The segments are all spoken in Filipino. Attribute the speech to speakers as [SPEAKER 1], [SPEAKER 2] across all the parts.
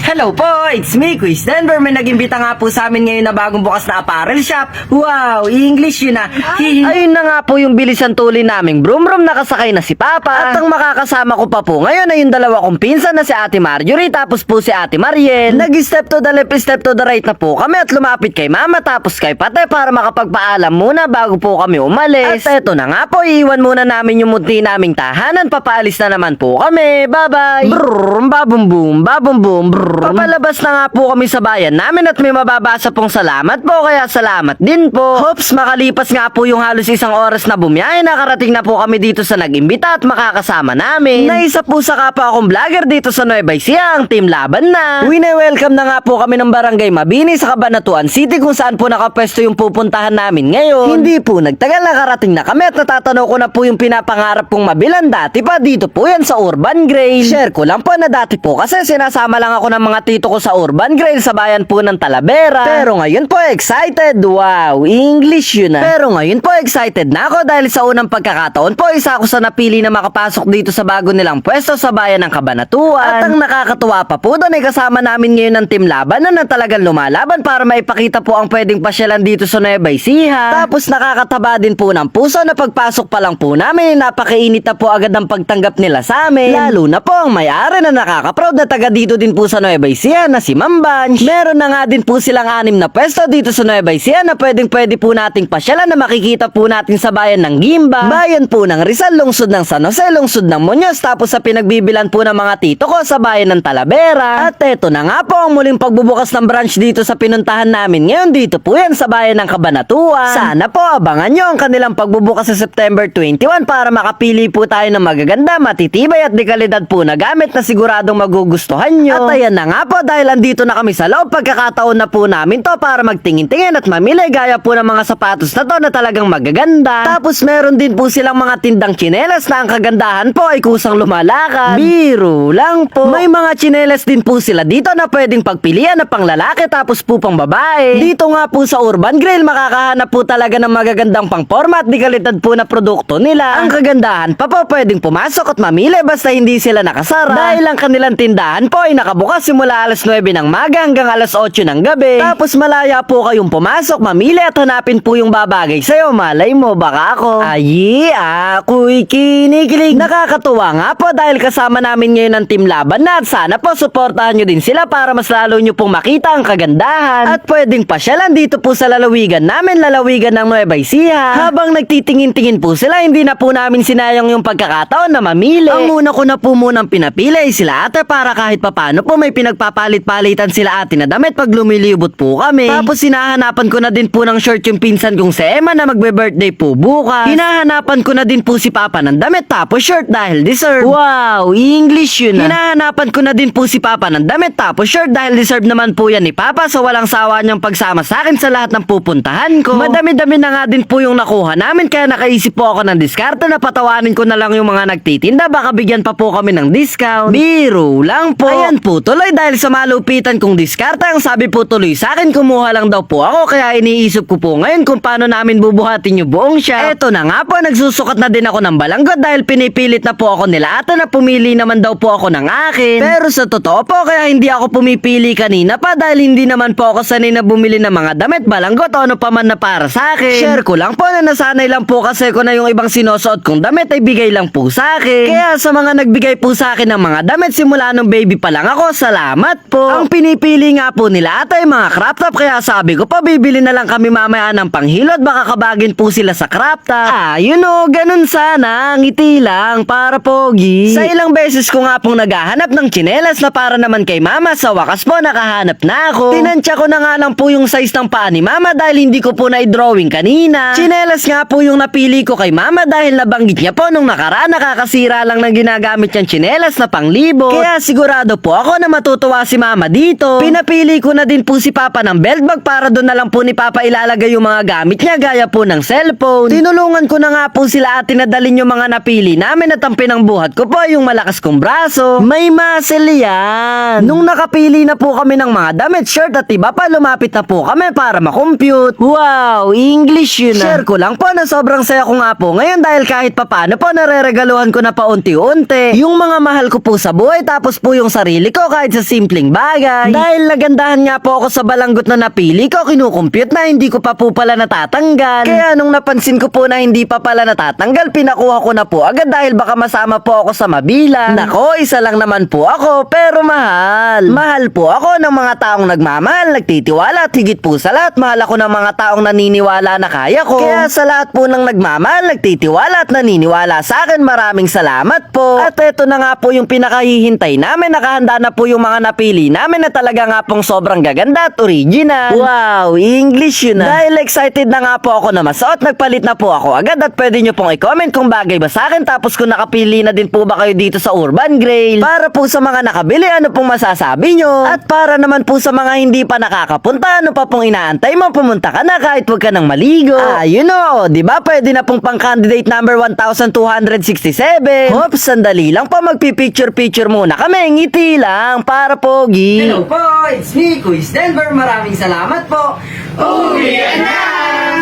[SPEAKER 1] Hello po, it's me, Quiz Denver. May nag-imbita nga po sa amin ngayon na bagong bukas na apparel shop. Wow, English yun ah. Ayun na nga po yung bilisan tuloy naming brum-brum, nakasakay na si Papa. At ang makakasama ko pa po ngayon ay yung dalawa kong pinsan na si Ate Marjorie tapos po si Ate Mariel. Nag-step to the left, step to the right na po kami at lumapit kay Mama tapos kay Pate para makapagpaalam muna bago po kami umalis. At eto na nga po, iiwan muna namin yung munti naming tahanan. Papaalis na naman po kami. Bye-bye. Brrrr, babum boom, babum boom, brrrr. Papalabas na nga po kami sa bayan namin at may mababasa pong salamat po, kaya salamat din po. Hopes, makalipas nga po yung halos isang oras na bumiyahe, nakarating na po kami dito sa nag-imbita at makakasama namin. Naisa po sa kapwa akong vlogger dito sa Nueva Ecija, ang Team Laban na. Wine-welcome na nga po kami ng Barangay Mabini sa Cabanatuan City kung saan po nakapwesto yung pupuntahan namin ngayon. Hindi po nagtagal, nakarating na kami at natatanaw ko na po yung pinapangarap kong mabilan dati pa. Dito po yan sa Urban Grail. Share ko lang po na dati po kasi sinasama lang ako ng mga tito ko sa Urban Grail sa bayan po ng Talavera. Pero ngayon po excited. Wow, English yun na. Pero ngayon po excited na ako dahil sa unang pagkakataon po isa ako sa napili na makapasok dito sa bago nilang pwesto sa bayan ng Cabanatuan. At ang nakakatuwa pa po doon ay kasama namin ngayon ng Team Laban na talagang lumalaban para maipakita po ang pwedeng pasyalan dito sa Nueva Ecija. Tapos nakakataba din po ng puso na pagpasok pa lang po namin napakainit na po agad ang pagtanggap nila sa amin. Lalo na po ang may-ari na nakaka-proud na taga dito din po sa Nueva Ecija na si Ma'am Banch. Meron na nga din po silang 6 na pwesto dito sa Nueva Ecija na pwede po nating pasyalan na makikita po natin sa bayan ng Gimba, bayan po ng Rizal, lungsod ng San Jose, lungsod ng Muñoz, tapos sa pinagbibilan po ng mga tito ko sa bayan ng Talavera. At eto na nga po ang muling pagbubukas ng branch dito sa pinuntahan namin ngayon. Dito po yan sa bayan ng Cabanatuan. Sana po abangan nyo ang kanilang pagbubukas sa September 21 para makapili po tayo ng magaganda, matitibay at dekalidad po na gamit na siguradong magugustuhan nyo. At ayan na nga po, dahil andito na kami sa loob, pagkakataon na po namin to para magtingin-tingin at mamili gaya po ng mga sapatos na to na talagang magaganda. Tapos meron din po silang mga tindang tsinelas na ang kagandahan po ay kusang lumalakad. Biro lang po. May mga tsinelas din po sila dito na pwedeng pagpilian na pang lalaki tapos po pang babae. Dito nga po sa Urban Grail makakahanap po talaga ng magagandang pang forma at dekalidad po na produkto nila. Ang kagandahan pa po, pwedeng pumasok at mamili basta hindi sila nakasara. Dahil ang kanilang tindahan po ay nakabukas simula alas 9 ng maga hanggang alas 8 ng gabi. Tapos malaya po kayong pumasok, mamili at hanapin po yung babagay sa'yo. Malay mo, baka ako. Ayi, ako'y kinikilig. Nakakatuwa nga po dahil kasama namin ngayon ang Team Laban na at sana po suportahan nyo din sila para mas lalo nyo pong makita ang kagandahan. At pwedeng pasyalan dito po sa lalawigan namin, lalawigan ng Nueva Ecija. Habang nagtitingin-tingin po sila, hindi na po namin sinayang yung pagkakataon na mamili. Ang una ko na po munang pinapili ay sila ate para kahit papano po may pinagpapalit-palitan sila ate na damit pag lumilibot po kami. Tapos hinahanapan ko na din po ng short yung pinsan kong si Emma na magbe-birthday po bukas. Hinahanapan ko na din po si Papa ng damit tapos short dahil deserve. Wow, English yun na. Hinahanapan ko na din po si Papa ng damit tapos short dahil deserve naman po yan ni Papa so walang sawa niyang pagsama sa akin sa lahat ng pupuntahan ko. Madami-dami na nga din po yung nakuha namin kaya nakaisip po ako ng diskarte na patawanin ko na lang yung mga nagtitinda baka bigyan pa po kami ng discount. Biro lang po. Ayan po tuloy dahil sa malupitan kong diskarte ang sabi po tuloy sa akin kumuha lang daw po ako kaya iniisip ko po ngayon kung paano namin bubuhatin yung buong shop. Eto na nga po, nagsusukat na din ako ng balanggot dahil pinipilit na po ako nila ate na pumili naman daw po ako ng akin. Pero sa totoo po kaya hindi ako pumipili kanina pa dahil hindi naman po ako sanay na bumili ng mga damit, balanggot o ano pa man na para sa akin. Share ko lang po na nasanay lang po kasi ko na yung ibang sinusuot kong damit ay bigay lang po sa akin. Kaya sa mga nagbigay po sa akin ng mga damit simula nung baby pa lang ako, salamat po. Ang pinipili nga po nila ate ay mga crop top kaya sabi ko pa bibili na lang kami mamaya ng panghilot baka kabagin po sila sa crop top. Yun o, ganun sana, ngiti lang para pogi. Sa ilang beses ko nga pong naghahanap ng tsinelas na para naman kay mama, sa wakas po nakahanap na ako. Tinansya ko na nga lang po yung size ng paa ni mama dahil hindi ko po na-drawing kanina. Tsinelas nga po yung napili ko kay mama dahil nabanggit niya po nung nakaraan nakakasira lang ng ginagamit niyang tsinelas na panglibot. Kaya sigurado po ako na matutuwa si mama dito. Pinapili ko na din po si papa ng belt bag para doon na lang po ni papa ilalagay yung mga gamit niya gaya po ng cellphone. Tinulungan ko na nga po sila ate na dalhin yung mga napili namin at ang pinangbuhat ko po yung malakas kong braso. May muscle yan. Nung nakapili na po kami ng mga damit, shirt at iba pa, lumapit na po kami para makompute. Wow, English yun na. Share ko lang po na sobrang saya ko nga po ngayon dahil kahit papano po nareregaluhan ko na paunti-unti yung mga mahal ko po sa buhay tapos po yung sarili ko kahit sa simpleng bagay. Dahil nagandahan nga po ako sa balanggot na napili ko, kinukumpute na hindi ko pa po pala natatanggal. Kaya nung napansin ko po na hindi pa pala natatanggal, pinakuha ko na po agad dahil baka masama po ako sa mabilang. Nako, isa lang naman po ako, pero mahal. Mahal po ako ng mga taong nagmamahal, nagtitiwala at higit po sa lahat, mahal ako ng mga taong naniniwala na kaya ko. Kaya sa lahat po ng nagmamahal, nagtitiwala at naniniwala sa akin, maraming salamat po. At eto na nga po yung pinakahihintay namin, nakahanda na po yung mga napili namin na talaga nga pong sobrang gaganda at original. Wow, English yun na. Dahil excited na nga po ako na masuot, nagpalit na po ako agad at pwede nyo pong i-comment kung bagay ba sa akin, tapos kung nakapili na din po ba kayo dito sa Urban Grail. Para po sa mga nakabili, ano pong masasabi nyo? At para naman po sa mga hindi pa nakakapunta, ano pa pong inaantay mo? Pumunta ka na kahit wag ka nang maligo. Yun o, di ba pwede na pong pang-candidate number 1267. Hops, sandali lang po, magpipicture-picture muna kami, ngiti lang, para pogi. Hello po, it's me, Quiz Denver, maraming salamat po. Uwi na!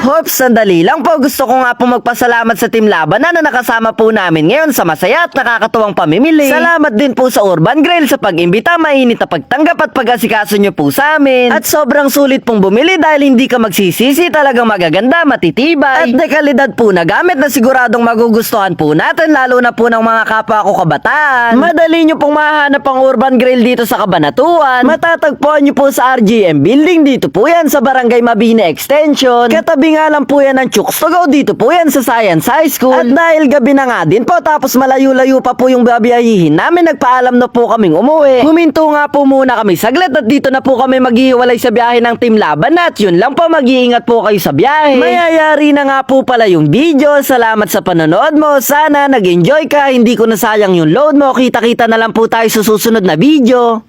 [SPEAKER 1] Hops, sandali lang po, gusto ko nga po magpasalamat sa Team Labanan na nakasama po namin ngayon sa masaya at nakakatuwang pamimili. Salamat din po sa Urban Grail sa pag-imbita, mainit na pagtanggap at pag-asikaso nyo po sa amin. At sobrang sulit pong bumili dahil hindi ka magsisisi, talagang magaganda, matitibay, at dekalidad po na gamit na siguradong magugustuhan po natin, lalo na po ng mga kapwa ko kabataan. Madali nyo pong mahanap ang Urban Grail dito sa Cabanatuan. Matatagpuan nyo po sa RGM Building, dito po yan sa Barangay Mabini Extension. Katabi nga lang po yan ng Chooks to Go, dito po yan sa Science High School. At dahil gabi na nga din po, tapos malayo-layo pa po yung babiyahihin namin, nagpaalam na po kaming umuwi. Huminto nga po muna kami saglit at dito na po kami maghihiwalay sa biyahe ng Team Laban, at yun lang po, mag-iingat po kayo sa biyahe. Mayayari na nga po pala yung video. Salamat sa panonood mo, sana nag-enjoy ka, hindi ko nasayang yung load mo. Kita-kita na lang po tayo sa susunod na video.